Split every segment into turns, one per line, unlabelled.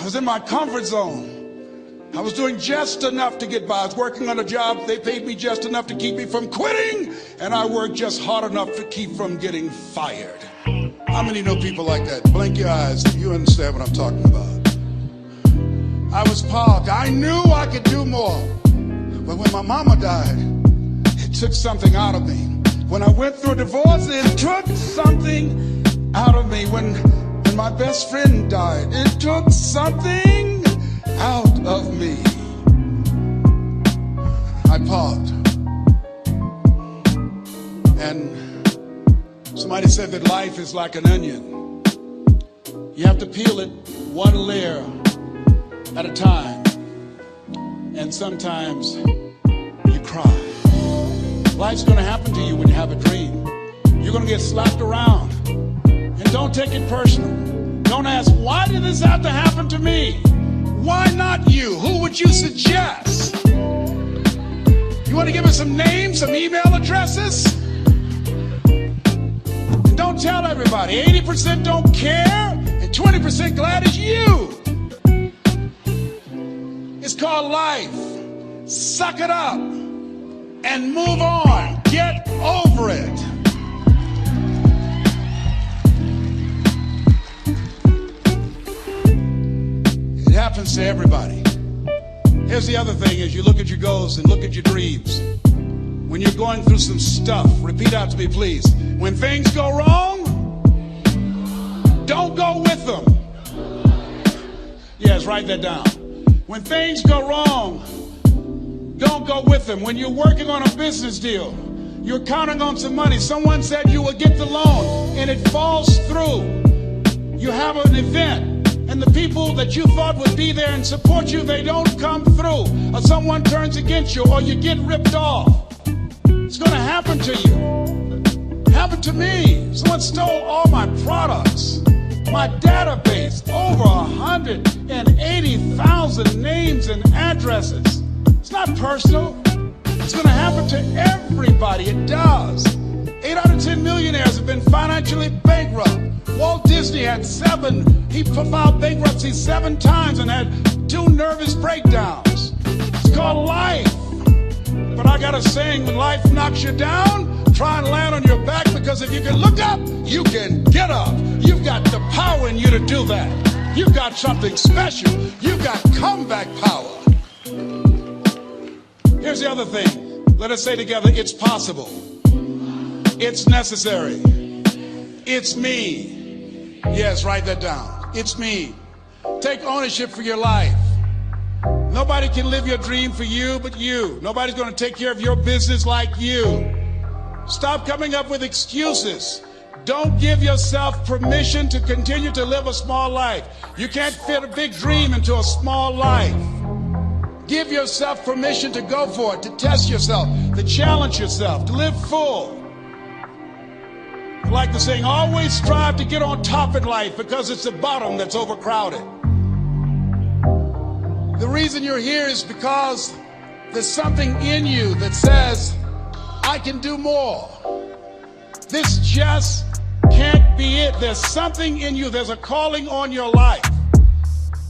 was in my comfort zone. I was doing just enough to get by. I was working on a job. They paid me just enough to keep me from quitting, and I worked just hard enough to keep from getting fired. How many know people like that? Blink your eyes if you understand what I'm talking about. I was parked. I knew I could do more. But when my mama died, it took something out of me. When I went through a divorce, it took something out of me. When my best friend died, it took something out of me. I paused. And somebody said that life is like an onion. You have to peel it one layer at a time. And sometimes you cry. Life's gonna happen to you when you have a dream. You're gonna get slapped around. And don't take it personal. Don't ask, why did this have to happen to me? Why not you? Who would you suggest? You want to give us some names, some email addresses? And don't tell everybody. 80% don't care, and 20% glad it's you. It's called life. Suck it up and move on. Get over it. It happens to everybody. Here's the other thing: as you look at your goals and look at your dreams, when you're going through some stuff, repeat out to me, please. When things go wrong, don't go with them. Yes, write that down. When things go wrong, don't go with them. When you're working on a business deal, you're counting on some money. Someone said you will get the loan, and it falls through. You have an event, and the people that you thought would be there and support you, they don't come through. Or someone turns against you, or you get ripped off. It's going to happen to you. It happened to me. Someone stole all my products. My database, over 180,000 names and addresses. It's not personal. It's going to happen to everybody. It does. 8 out of 10 millionaires have been financially bankrupt. Walt Disney had 7. He filed bankruptcy 7 times and had 2 nervous breakdowns. It's called life. But I got a saying: when life knocks you down, try and land on your back, because if you can look up, you can get up. You've got the power in you to do that. You've got something special. You've got comeback power. Here's the other thing. Let us say together, it's possible. It's necessary. It's me. Yes, write that down. It's me. Take ownership for your life. Nobody can live your dream for you but you. Nobody's going to take care of your business like you. Stop coming up with excuses. Don't give yourself permission to continue to live a small life. You can't fit a big dream into a small life. Give yourself permission to go for it, to test yourself, to challenge yourself, to live full. I like the saying, always strive to get on top in life, because it's the bottom that's overcrowded. The reason you're here is because there's something in you that says, I can do more. This just can't be it. There's something in you. There's a calling on your life.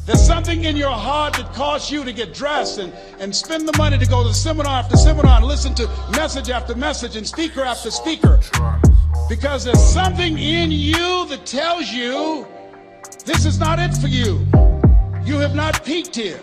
There's something in your heart that caused you to get dressed and spend the money to go to seminar after seminar and listen to message after message and speaker after speaker. Because there's something in you that tells you this is not it for you. You have not peaked here.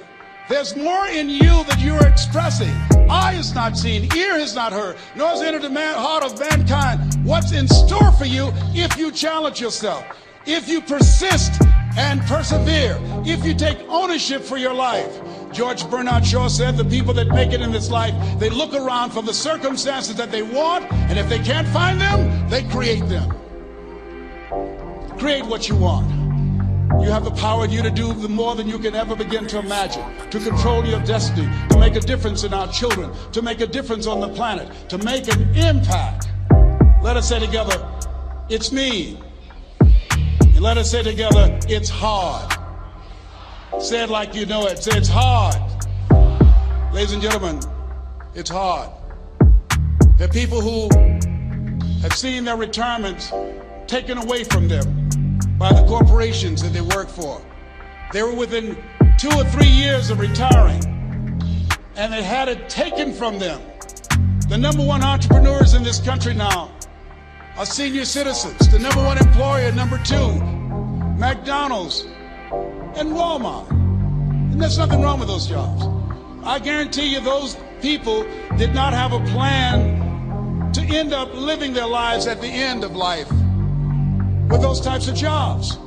There's more in you that you are expressing. Eye has not seen, ear has not heard, nor has entered the heart of mankind what's in store for you if you challenge yourself, if you persist and persevere, if you take ownership for your life. George Bernard Shaw said the people that make it in this life, they look around for the circumstances that they want, and if they can't find them, they create them. Create what you want. You have the power in you to do more than you can ever begin to imagine, to control your destiny, to make a difference in our children, to make a difference on the planet, to make an impact. Let us say together, it's me. And let us say together, it's hard. Say it like you know it. Say it's hard. Ladies and gentlemen, it's hard. There are people who have seen their retirements taken away from them by the corporations that they work for. They were within 2 or 3 years of retiring, and they had it taken from them. The number one entrepreneurs in this country now are senior citizens. The number one employer, number two, McDonald's and Walmart. And there's nothing wrong with those jobs. I guarantee you those people did not have a plan to end up living their lives at the end of life with those types of jobs.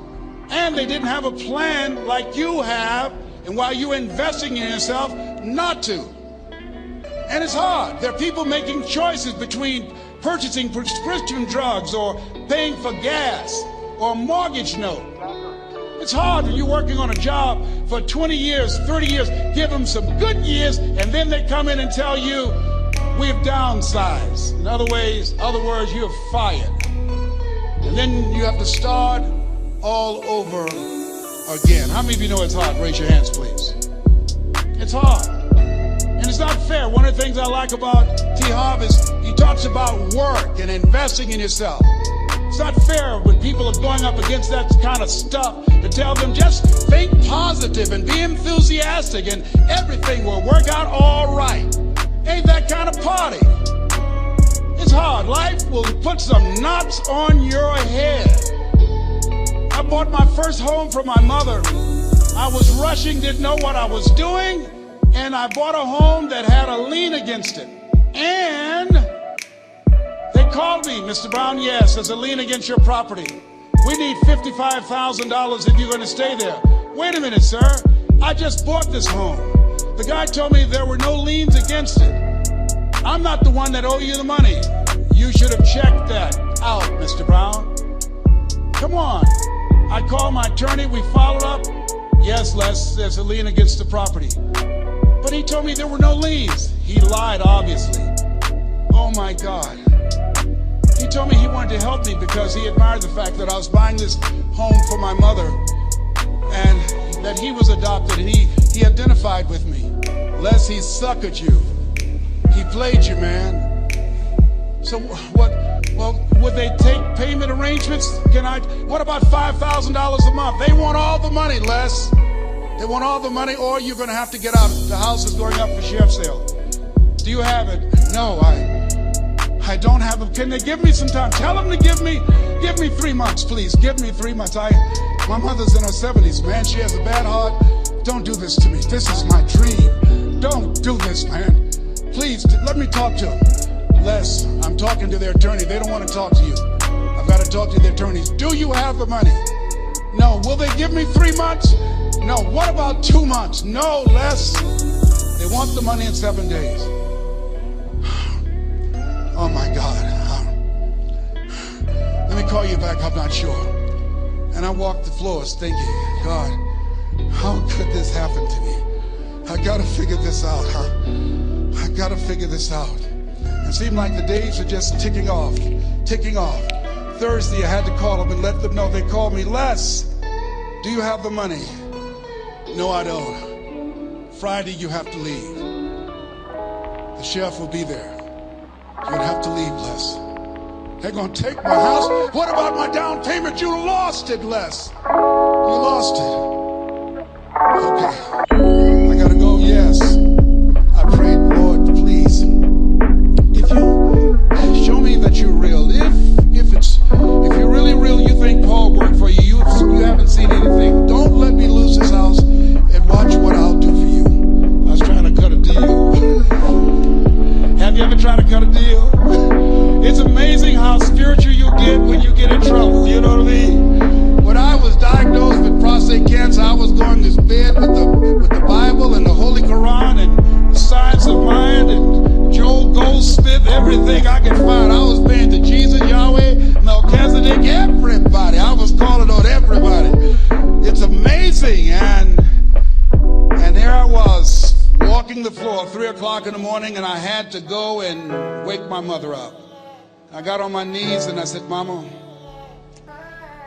And they didn't have a plan like you have, and while you're investing in yourself, not to. And it's hard. There are people making choices between purchasing prescription drugs or paying for gas or a mortgage note. It's hard when you're working on a job for 20 years, 30 years, give them some good years, and then they come in and tell you, we've downsized. In other words, you're fired. And then you have to start all over again. How many of you know it's hard? Raise your hands, please. It's hard. And it's not fair. One of the things I like about T. Harv is he talks about work and investing in yourself. It's not fair when people are going up against that kind of stuff to tell them just think positive and be enthusiastic and everything will work out all right. Ain't that kind of party. It's hard. Life will put some knots on your head. I bought my first home for my mother. I was rushing, didn't know what I was doing, and I bought a home that had a lien against it. And they called me, Mr. Brown, yes, there's a lien against your property. We need $55,000 if you're going to stay there. Wait a minute, sir. I just bought this home. The guy told me there were no liens against it. I'm not the one that owe you the money. You should have checked that out, Mr. Brown. Come on. I called my attorney. We followed up. Yes, Les, there's a lien against the property. But he told me there were no liens. He lied, obviously. Oh, my God. He told me he wanted to help me because he admired the fact that I was buying this home for my mother and that he was adopted, and he identified with me. Les, he suckered you. He played you, man. So what? Well, would they take payment arrangements? What about $5,000 a month? They want all the money, Les. They want all the money, or you're going to have to get out. The house is going up for sheriff's sale. Do you have it? No, I don't have it. Can they give me some time? Tell them to give me 3 months, please. Give me 3 months. My mother's in her 70s, man. She has a bad heart. Don't do this to me. This is my dream. Don't do this, man. Please, let me talk to them. Les, I'm talking to their attorney. They don't want to talk to you. I've got to talk to their attorneys. Do you have the money? No. Will they give me 3 months? No. What about 2 months? No, Les. They want the money in 7 days. Oh, my God. Let me call you back. I'm not sure. And I walked the floors thinking, God, how could this happen to me? I got to figure this out, I got to figure this out. It seemed like the days are just ticking off. Thursday, I had to call them and let them know. They called me, Les, do you have the money? No, I don't. Friday, you have to leave. The sheriff will be there. You'd have to leave, Les. They're going to take my house. What about my down payment? You lost it, Les. You lost it. Okay. I got to go, yes. I prayed, Lord, please. If you show me that you're real, if you're really real, you think Paul worked for you, you haven't seen anything, don't let me lose this house and watch what I'll do for you. I was trying to cut a deal. Have you ever tried to cut a deal? It's amazing how spiritual you get when you get in trouble, you know what I mean? When I was diagnosed with prostate cancer, I was going to bed with the Bible and the Holy Quran and the Science of Mind and Joel Goldsmith, everything I could find. I was praying to Jesus, Yahweh, Melchizedek, everybody. I was calling on everybody. It's amazing. And there I was, walking the floor, 3 o'clock in the morning, and I had to go and wake my mother up. I got on my knees and I said, Mama,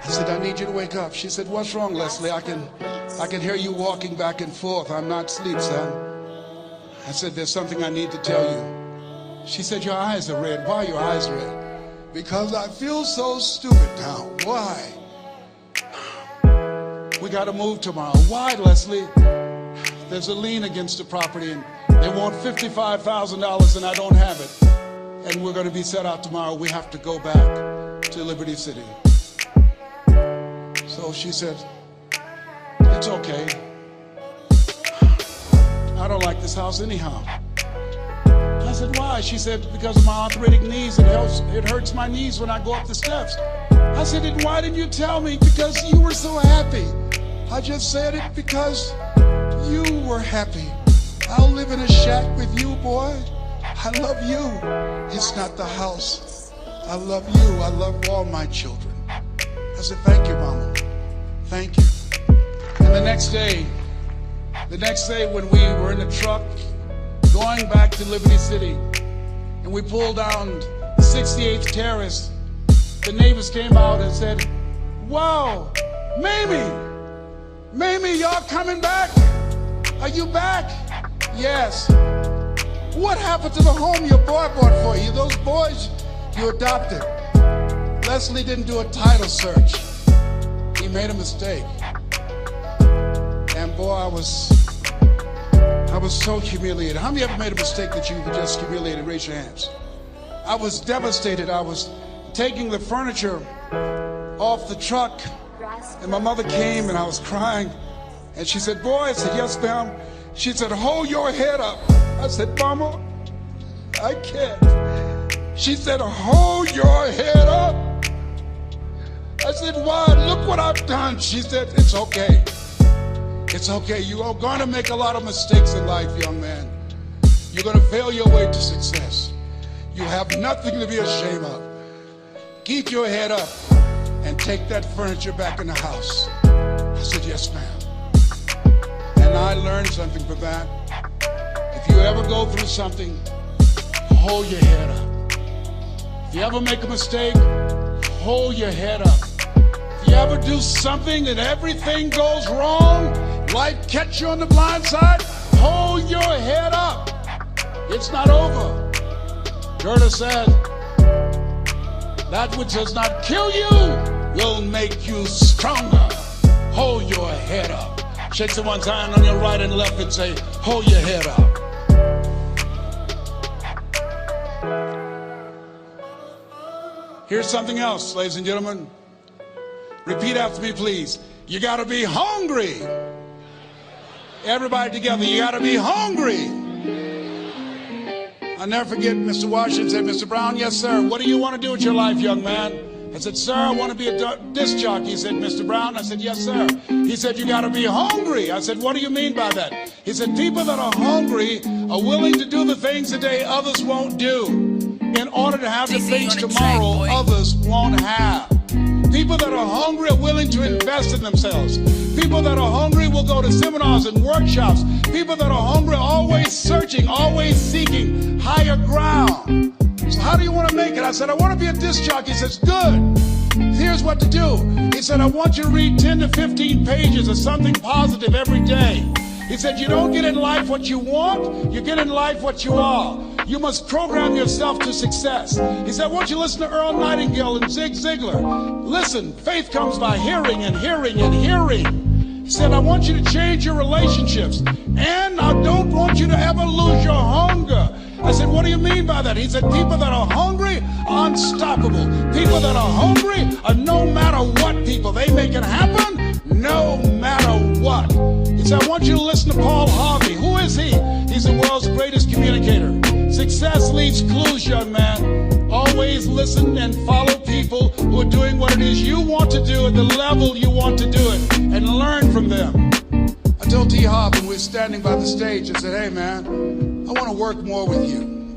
I need you to wake up. She said, what's wrong, Leslie? I can hear you walking back and forth. I'm not asleep, son. I said, there's something I need to tell you. She said, your eyes are red. Why are your eyes red? Because I feel so stupid now. Why? we got to move tomorrow. Why, Leslie? There's a lien against the property, and they want $55,000, and I don't have it. And we're going to be set out tomorrow. We have to go back to Liberty City. So she said, it's okay. I don't like this house anyhow. I said, why? She said, because of my arthritic knees. It hurts my knees when I go up the steps. I said, then why didn't you tell me? Because you were so happy. I just said it because you were happy. I'll live in a shack with you, boy. I love you. It's not the house. I love you. I love all my children. I said, thank you, Mama. Thank you. And the next day when we were in the truck going back to Liberty City, and we pulled down 68th Terrace, the neighbors came out and said, wow, Mamie, y'all coming back? Are you back? Yes. What happened to the home your boy bought for you? Those boys you adopted. Leslie didn't do a title search. He made a mistake. And boy, I was so humiliated. How many ever made a mistake that you were just humiliated? Raise your hands. I was devastated. I was taking the furniture off the truck, and my mother came and I was crying. And she said, boy, I said, yes, ma'am. She said, hold your head up. I said, Mama, I can't. She said, hold your head up. I said, why? Look what I've done. She said, it's okay. It's okay. You are going to make a lot of mistakes in life, young man. You're going to fail your way to success. You have nothing to be ashamed of. Keep your head up and take that furniture back in the house. I said, yes, ma'am. And I learned something from that. If you ever go through something, hold your head up. If you ever make a mistake, hold your head up. If you ever do something and everything goes wrong, life catch you on the blind side, hold your head up. It's not over. Goethe said, that which does not kill you will make you stronger. Hold your head up. Shake someone's hand on your right and left and say, hold your head up. Here's something else, ladies and gentlemen. Repeat after me, please. You gotta be hungry. Everybody together, you gotta be hungry. I'll never forget Mr. Washington said, Mr. Brown, yes, sir. What do you want to do with your life, young man? I said, sir, I want to be a disc jockey. He said, Mr. Brown? I said, yes, sir. He said, you got to be hungry. I said, what do you mean by that? He said, people that are hungry are willing to do the things today others won't do in order to have the things tomorrow others won't have. People that are hungry are willing to invest in themselves. People that are hungry will go to seminars and workshops. People that are hungry are always searching, always seeking higher ground. So how do you want to make it? I said, I want to be a disc jockey. He says, good. Here's what to do. He said, I want you to read 10 to 15 pages of something positive every day. He said, you don't get in life what you want, you get in life what you are. You must program yourself to success. He said, I want you to listen to Earl Nightingale and Zig Ziglar. Listen, faith comes by hearing and hearing and hearing. He said, I want you to change your relationships. And I don't want you to ever lose your hunger. I said, what do you mean by that? He said, people that are hungry are unstoppable. People that are hungry are no matter what people. They make it happen no matter what. He said, I want you to listen to Paul Harvey. Who is he? He's the world's greatest communicator. Success leaves clues, young man. Always listen and follow people who are doing what it is you want to do at the level you want to do it, and learn from them. I told T. Hop when we were standing by the stage, I said, hey man, I want to work more with you.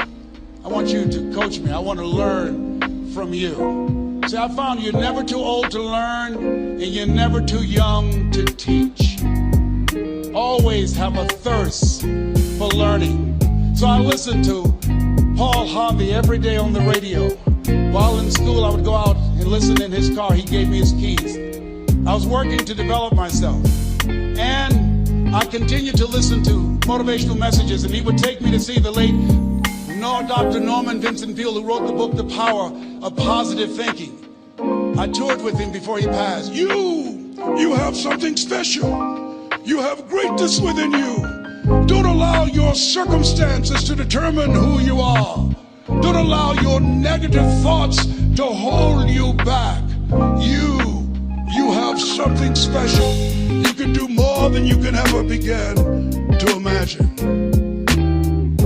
I want you to coach me. I want to learn from you. See, I found you're never too old to learn, and you're never too young to teach. Always have a thirst for learning. So I listened to Paul Harvey every day on the radio. While in school, I would go out and listen in his car. He gave me his keys. I was working to develop myself. And I continued to listen to motivational messages, and he would take me to see the late Dr. Norman Vincent Peale, who wrote the book, The Power of Positive Thinking. I toured with him before he passed. You You have something special. You have greatness within you. Don't allow your circumstances to determine who you are. Don't allow your negative thoughts to hold you back. You have something special. You can do more than you can ever begin to imagine.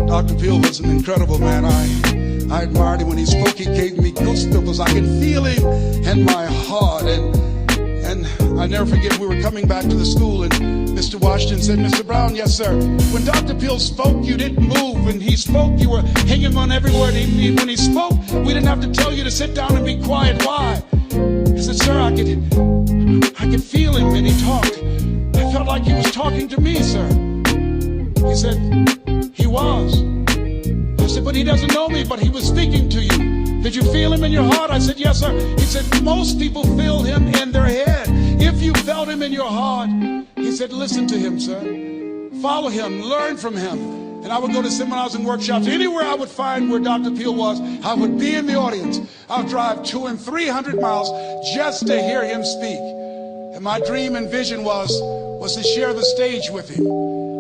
Dr. Peale was an incredible man. I admired him when he spoke. He gave me goosebumps. I can feel him in my heart. And I never forget, we were coming back to the school and Mr. Washington said, Mr. Brown, yes, sir. When Dr. Peale spoke, you didn't move. When he spoke, you were hanging on every word. When he spoke, we didn't have to tell you to sit down and be quiet. Why? He said, sir, I could feel him when he talked. I felt like he was talking to me, sir. He said, he was. I said, but he doesn't know me, but he was speaking to you. Did you feel him in your heart? I said, yes, sir. He said, most people feel him in their head. If you felt him in your heart, he said, listen to him, sir. Follow him, learn from him. And I would go to seminars and workshops. Anywhere I would find where Dr. Peale was, I would be in the audience. I would drive 200 and 300 miles just to hear him speak. And my dream and vision was to share the stage with him.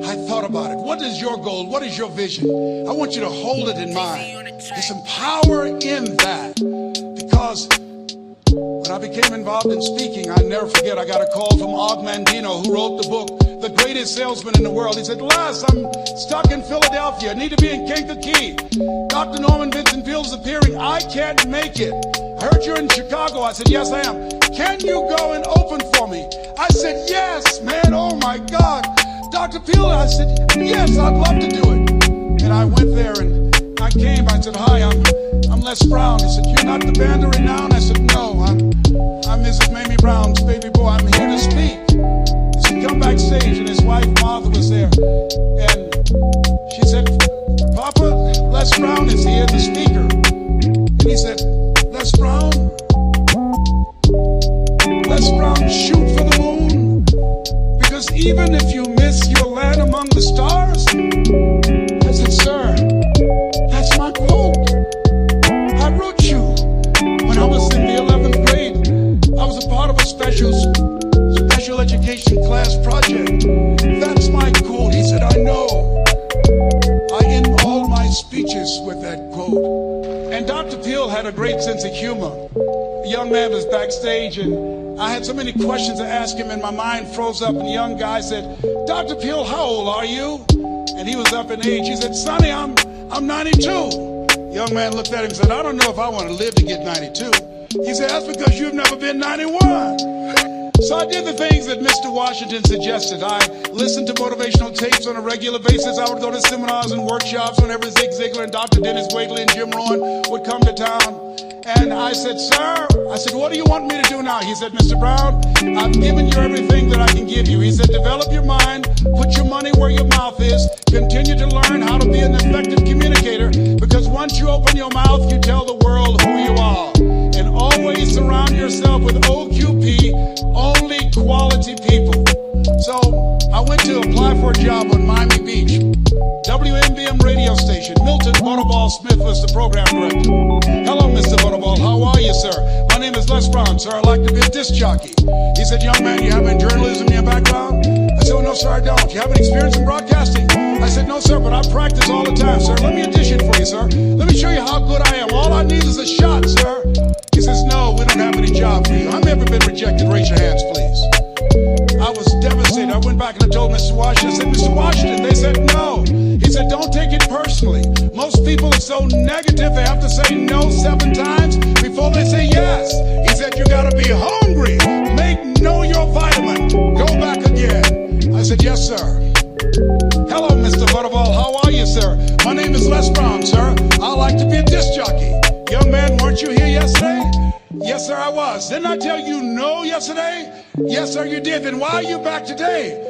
I thought about it. What is your goal? What is your vision? I want you to hold it in mind. There's some power in that. Because when I became involved in speaking, I never forget, I got a call from Og Mandino, who wrote the book, The Greatest Salesman in the World. He said, Les, I'm stuck in Philadelphia. I need to be in Kankakee. Dr. Norman Vincent Peale's appearing. I can't make it. I heard you're in Chicago. I said, yes, I am. Can you go and open for me? I said, yes, man. Oh, my God. Dr. Peale, I said, yes, I'd love to do it. And I went there and I came. I said, hi, I'm Les Brown. He said, you're not the band of renown? I said, no, I'm Mrs. Mamie Brown's baby boy. I'm here to speak. He said, come backstage. And his wife, Martha, was there. And she said, Papa, Les Brown is here, the speaker. And he said, Les Brown, shoot for the moon. Because even if you miss your land among the stars, I said, sir, that's my quote. I wrote you when I was in the 11th grade. I was a part of a special education class project. That's my quote. He said, I know. I end all my speeches with that quote. And Dr. Peale had a great sense of humor. A young man was backstage and I had so many questions to ask him and my mind froze up, and the young guy said, Dr. Peale, how old are you? And he was up in age. He said, Sonny, I'm 92. The young man looked at him and said, I don't know if I want to live to get 92. He said, that's because you've never been 91. So I did the things that Mr. Washington suggested. I listened to motivational tapes on a regular basis. I would go to seminars and workshops whenever Zig Ziglar and Dr. Dennis Wakley and Jim Rohn would come to town. And I said, sir, what do you want me to do now? He said, Mr. Brown, I've given you everything that I can give you. He said, develop your mind, put your money where your mouth is, continue to learn how to be an effective communicator, because once you open your mouth, you tell the world who you are. And always surround yourself with OQP, only quality people. So I went to apply for a job on Miami Beach. WMBM radio station. Milton Butterball Smith was the program director. Hello, Mr. Butterball. How are you, sir? My name is Les Brown, sir. I'd like to be a disc jockey. He said, young man, you have any journalism in your background? I said, well, no, sir, I don't. You have any experience in broadcasting? I said, no, sir, but I practice all the time, sir. Let me audition for you, sir. Let me show you how good I am. All I need is a shot, sir. He says, no, we don't have any job for you. I've never been rejected. Raise your hands, please. I was devastated. I went back and I told Mr. Washington. I said, Mr. Washington. They said no. He said, don't take it personally. Most people are so negative they have to say no 7 times before they say yes. He said, you got to be hungry. Know your vitamin. Go back again. I said, yes, sir. Hello, Mr. Butterball. How are you, sir? My name is Les Brown, sir. I like to be a disc jockey. Young man, weren't you here yesterday? Yes, sir, I was. Didn't I tell you no yesterday? Yes, sir, you did. Then why are you back today?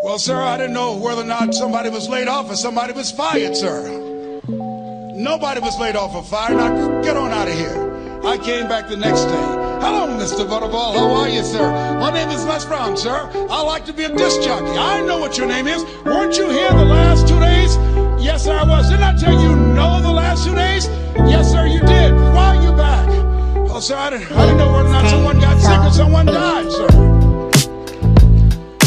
Well, sir, I didn't know whether or not somebody was laid off or somebody was fired, sir. Nobody was laid off or fired. Now, get on out of here. I came back the next day. Hello, Mr. Butterball. How are you, sir? My name is Les Brown, sir. I like to be a disc jockey. I know what your name is. Weren't you here the last 2 days? Yes, sir, I was. Didn't I tell you no the last 2 days? Yes, sir, you did. Why are you back? Oh, sir, I didn't know whether or not someone got sick or someone died, sir.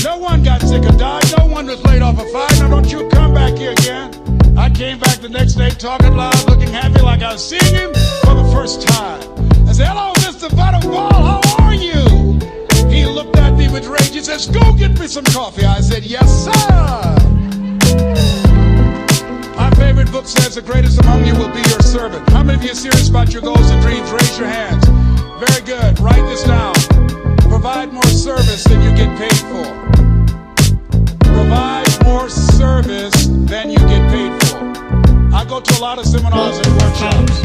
No one got sick or died. No one was laid off a fire. Now don't you come back here again. I came back the next day talking loud, looking happy like I was seeing him for the first time. I said, hello, Mr. Butterball, how are you? He looked at me with rage. He says, go get me some coffee. I said, yes, sir. My favorite book says, the greatest among you will be your servant. How many of you are serious about your goals and dreams? Raise your hands. Very good. Write this down. Provide more service than you get paid for. Provide more service than you get paid for. I go to a lot of seminars and workshops.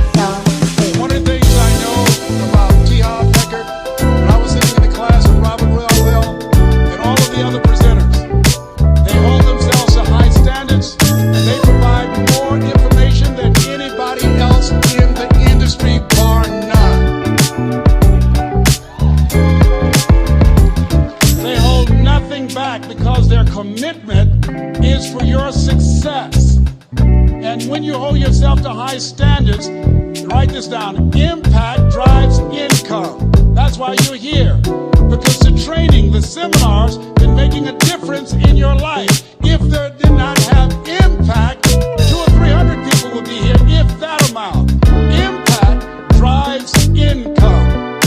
One of the things I know about T. Harv Eker, when I was sitting in the class with Robert Redfield and all of the other presenters, they hold themselves to high standards and they provide more information than anybody else in the industry, bar none. They hold nothing back because their commitment is for your success. And when you hold yourself to high standards, write this down, impact drives income. That's why you're here. Because the training, the seminars, been making a difference in your life. If there did not have impact, 200 or 300 people would be here, if that amount. Impact drives income.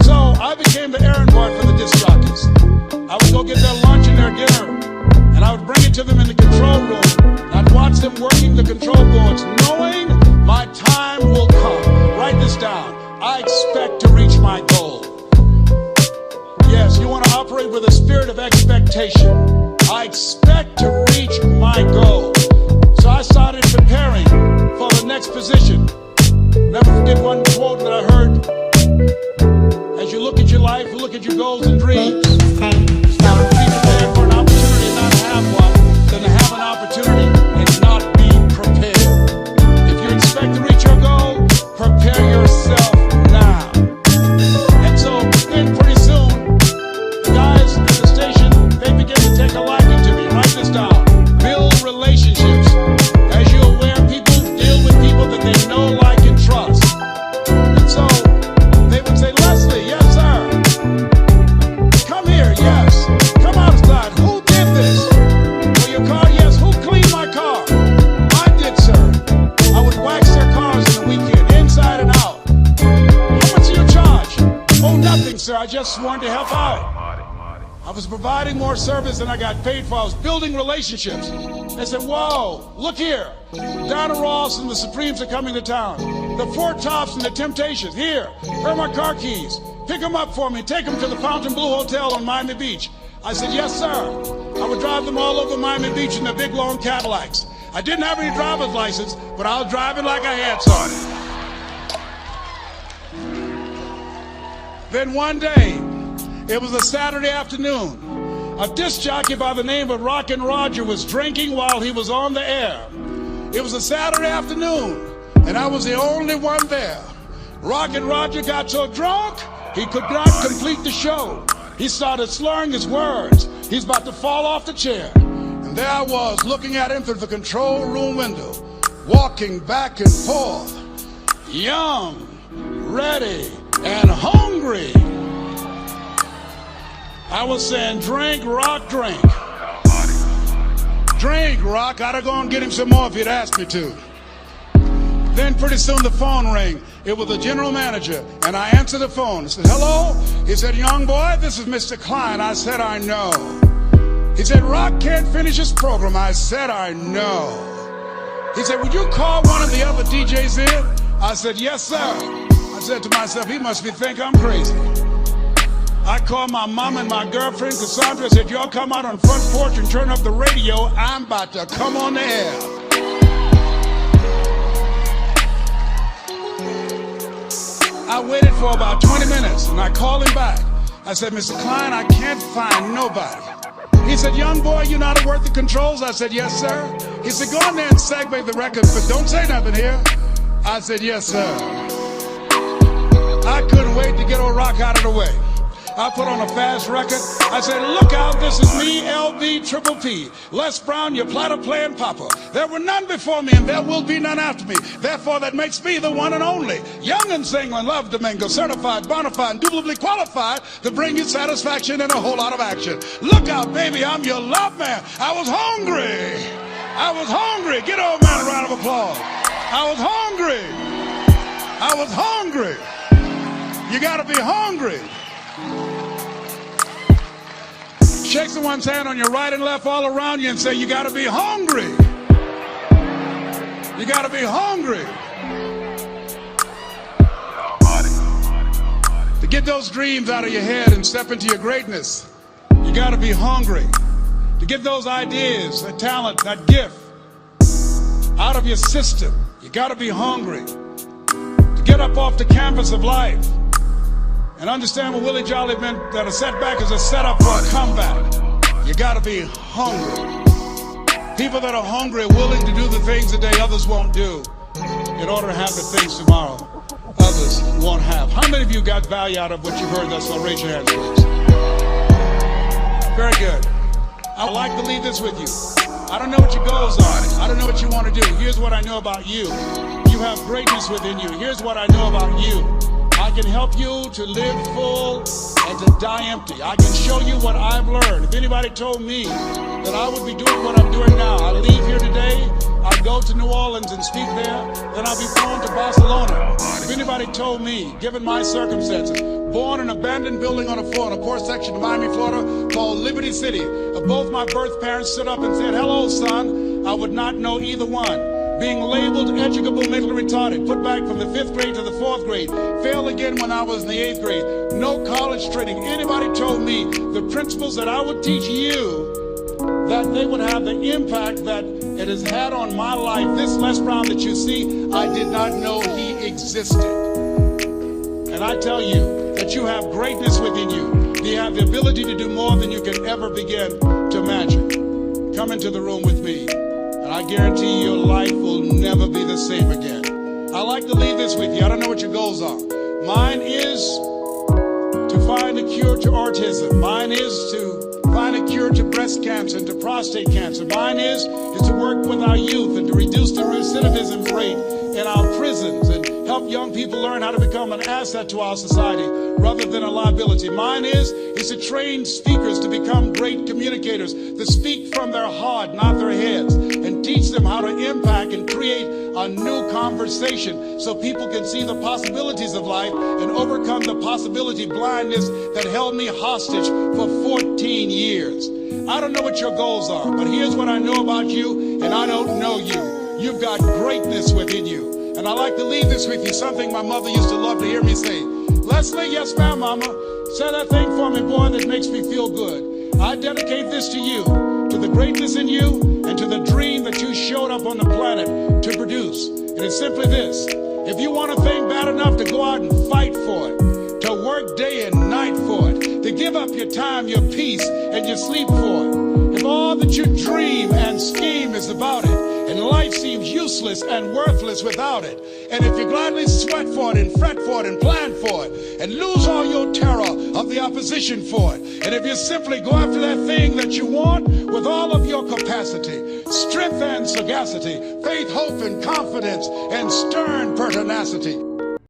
So I became the errand boy for the disc jockeys. I would go get their lunch and their dinner, and I would bring it to them in the control room. I'd watch them working the control boards, knowing my time will come. Write this down. I expect to reach my goal. Yes, you want to operate with a spirit of expectation. I expect to reach my goal. So I started preparing for the next position. Never forget one quote that I heard. As you look at your life, you look at your goals and dreams. Better be prepared for an opportunity and not have one than to have an opportunity and not be prepared. If you expect to reach your goal, prepare yourself now. And so then pretty soon, the guys at the station, they begin to take a liking to me. Write this down. Build relationships. As you're aware, people deal with people that they know, like, and trust. And so they would say, Leslie, yes, sir. Come here, yes. Come outside. Who did this? For your car, yes. Who cleaned my car? I did, sir. I would wax their cars in the weekend, inside and out. How much do you charge? Oh, nothing, sir. I just wanted to help out. I was providing more service than I got paid for. I was building relationships. They said, whoa, look here. Donna Ross and the Supremes are coming to town. The Four Tops and the Temptations. Here are my car keys. Pick them up for me. Take them to the Fontainebleau Hotel on Miami Beach. I said, yes, sir. I would drive them all over Miami Beach in the big, long Cadillacs. I didn't have any driver's license, but I was driving like I had some. Then one day, it was a Saturday afternoon. A disc jockey by the name of Rockin' Roger was drinking while he was on the air. It was a Saturday afternoon, and I was the only one there. Rockin' Roger got so drunk, he could not complete the show. He started slurring his words. He's about to fall off the chair. And there I was, looking at him through the control room window, walking back and forth, young, ready, and hungry. I was saying, drink, Rock, drink. Drink, Rock. I'd have gone and get him some more if he'd asked me to. Then pretty soon the phone rang. It was the general manager, and I answered the phone. I said, hello? He said, young boy, this is Mr. Klein. I said, I know. He said, Rock can't finish his program. I said, I know. He said, would you call one of the other DJs in? I said, yes, sir. I said to myself, he must think I'm crazy. I called my mom and my girlfriend, Cassandra, said, y'all come out on front porch and turn up the radio. I'm about to come on the air. I waited for about 20 minutes, and I called him back. I said, Mr. Klein, I can't find nobody. He said, young boy, you know how to work the controls? I said, yes, sir. He said, go in there and segue the record, but don't say nothing here. I said, yes, sir. I couldn't wait to get old Rock out of the way. I put on a fast record. I said, look out, this is me, LB Triple P. Les Brown, your platter playing papa. There were none before me, and there will be none after me. Therefore, that makes me the one and only. Young and single and love Domingo, certified, bona fide, indubitably qualified to bring you satisfaction and a whole lot of action. Look out, baby, I'm your love man. I was hungry. I was hungry. Get old man a round of applause. I was hungry. I was hungry. You got to be hungry. Shake someone's hand on your right and left all around you and say, you got to be hungry. You got to be hungry. To get those dreams out of your head and step into your greatness, you got to be hungry. To get those ideas, that talent, that gift out of your system, you got to be hungry. To get up off the canvas of life and understand what Willie Jolly meant, that a setback is a setup for a comeback. You gotta be hungry. People that are hungry are willing to do the things today others won't do in order to have the things tomorrow others won't have. How many of you got value out of what you've heard thus far? Raise your hands, please. Very good. I'd like to leave this with you. I don't know what your goals are. I don't know what you want to do. Here's what I know about you. You have greatness within you. Here's what I know about you. I can help you to live full and to die empty. I can show you what I've learned. If anybody told me that I would be doing what I'm doing now, I leave here today, I go to New Orleans and speak there, then I'll be flown to Barcelona. If anybody told me, given my circumstances, born in an abandoned building on a floor in a poor section of Miami, Florida, called Liberty City, both my birth parents stood up and said, hello, son, I would not know either one. Being labeled educable mentally retarded, put back from the 5th grade to the 4th grade, failed again when I was in the 8th grade, no college training. Anybody told me the principles that I would teach you, that they would have the impact that it has had on my life. This Les Brown that you see, I did not know he existed. And I tell you that you have greatness within you. You have the ability to do more than you can ever begin to imagine. Come into the room with me. And I guarantee your life will never be the same again. I like to leave this with you. I don't know what your goals are. Mine is to find a cure to autism. Mine is to find a cure to breast cancer and to prostate cancer. Mine is to work with our youth and to reduce the recidivism rate in our prisons and help young people learn how to become an asset to our society rather than a liability. Mine is to train speakers to become great communicators, to speak from their heart, not their heads, and teach them how to impact and create a new conversation so people can see the possibilities of life and overcome the possibility blindness that held me hostage for 14 years. I don't know what your goals are, but here's what I know about you, and I don't know you. You've got greatness within you. And I like to leave this with you, something my mother used to love to hear me say. Leslie, yes ma'am, mama. Say that thing for me, boy, that makes me feel good. I dedicate this to you, to the greatness in you, and to the dream that you showed up on the planet to produce. And it's simply this. If you want a thing bad enough to go out and fight for it, to work day and night for it, to give up your time, your peace, and your sleep for it, if all that you dream and scheme is about it, and life seems useless and worthless without it, and if you gladly sweat for it and fret for it and plan for it, and lose all your terror of the opposition for it, and if you simply go after that thing that you want with all of your capacity, strength and sagacity, faith, hope, and confidence, and stern pertinacity,